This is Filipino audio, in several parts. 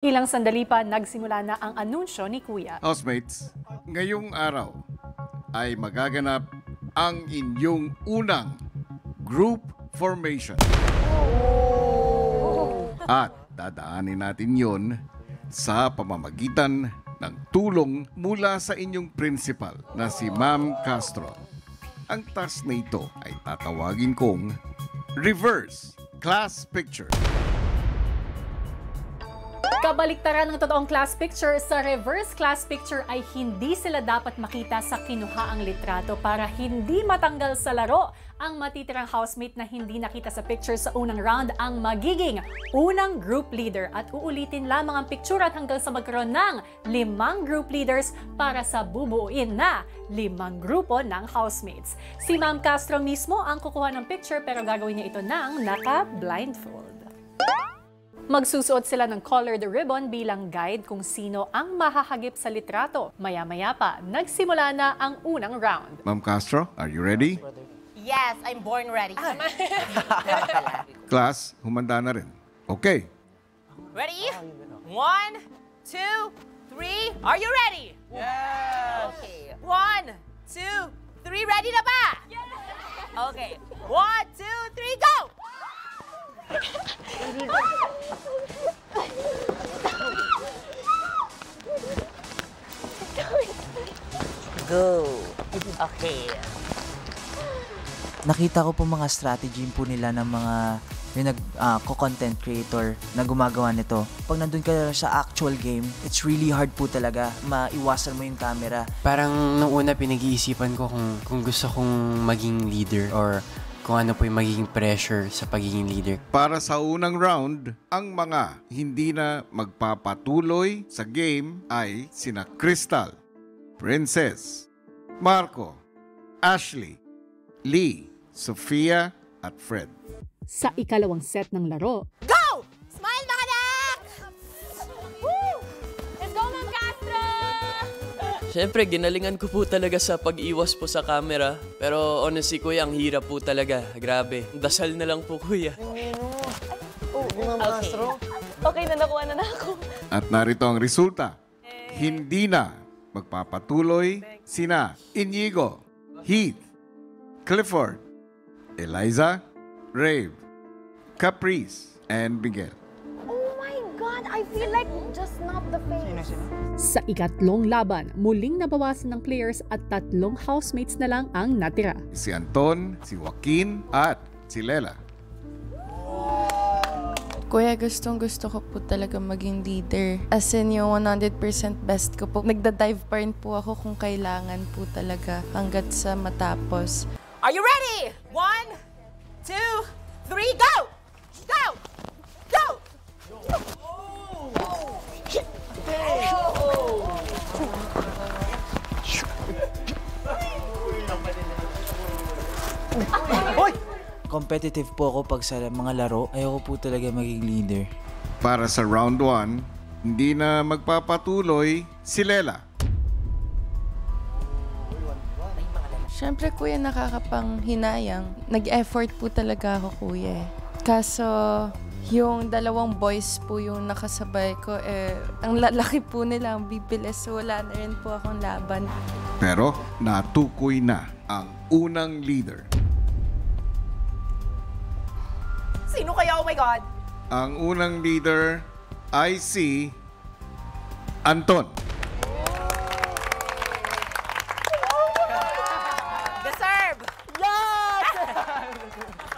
Ilang sandali pa nagsimula na ang anunsyo ni Kuya. Housemates, ngayong araw ay magaganap ang inyong unang group formation. At dadaanin natin yon sa pamamagitan ng tulong mula sa inyong principal na si Ma'am Castro. Ang task na ito ay tatawagin kong Reverse Class Picture. Kabaliktaran ng totoong class picture, sa reverse class picture ay hindi sila dapat makita sa kinuhaang litrato para hindi matanggal sa laro. Ang matitirang housemate na hindi nakita sa picture sa unang round ang magiging unang group leader at uulitin lamang ang picture at hanggang sa magkaroon ng 5 group leaders para sa bubuuin na 5 grupo ng housemates. Si Ma'am Castro mismo ang kukuha ng picture pero gagawin niya ito ng naka-blindfold. Magsusuot sila ng colored ribbon bilang guide kung sino ang mahahagip sa litrato. Maya-maya pa, nagsimula na ang unang round. Ma'am Castro, are you ready? Yes, I'm born ready. Class, humanda na rin. Okay. Ready? 1, 2, 3. Are you ready? Yes! Okay. 1, 2, 3. Ready na ba? Yes! Okay. 1, 2, 3, go! Go. Okay. Nakita ko po mga strategy po nila ng mga yung content creator na gumagawa nito. Pag nandun ka sa actual game, it's really hard po talaga maiwasan mo yung camera. Parang nung una pinag-iisipan ko kung gusto kong maging leader or kung ano po yung magiging pressure sa pagiging leader. Para sa unang round, ang mga hindi na magpapatuloy sa game ay sina Crystal, Princess, Marco, Ashley, Lee, Sofia at Fred. Sa ikalawang set ng laro, Go! Smile mga anak! Woo! Let's go, Ma'am Castro! Siyempre, ginalingan ko po talaga sa pag-iwas po sa camera. Pero honestly, kuya, ang hirap po talaga. Grabe. Dasal na lang po, kuya. Okay na, nakuha na ako. At narito ang resulta. Hindi na magpapatuloy sina Inigo, Heath, Clifford, Eliza, Rave, Caprice, and Miguel. Oh my God! I feel like just not the face. sa ikatlong laban, muling nabawasan ng players at 3 housemates na lang ang natira. Si Anton, si Joaquin, at si Lela. Kuya, gustong-gusto ko po talaga maging leader. As in, yung 100% best ko po. Nagda-dive pa rin po ako kung kailangan po talaga hanggat sa matapos. Are you ready? 1, 2, 3, go! Go! Go! Competitive po ako pag sa mga laro. Ayoko po talaga maging leader. Para sa round 1, hindi na magpapatuloy si Lela. Siyempre, kuya, nakakapanghinayang. Nag-effort po talaga ako, kuya. Kaso, yung 2 boys po yung nakasabay ko, ang lalaki po nila, ang bibilis. So, wala na rin po akong laban. Pero natukoy na ang unang leader. Sino kaya? Oh my God! Ang unang leader ay si Anton. Deserve!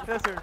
Yes, sir.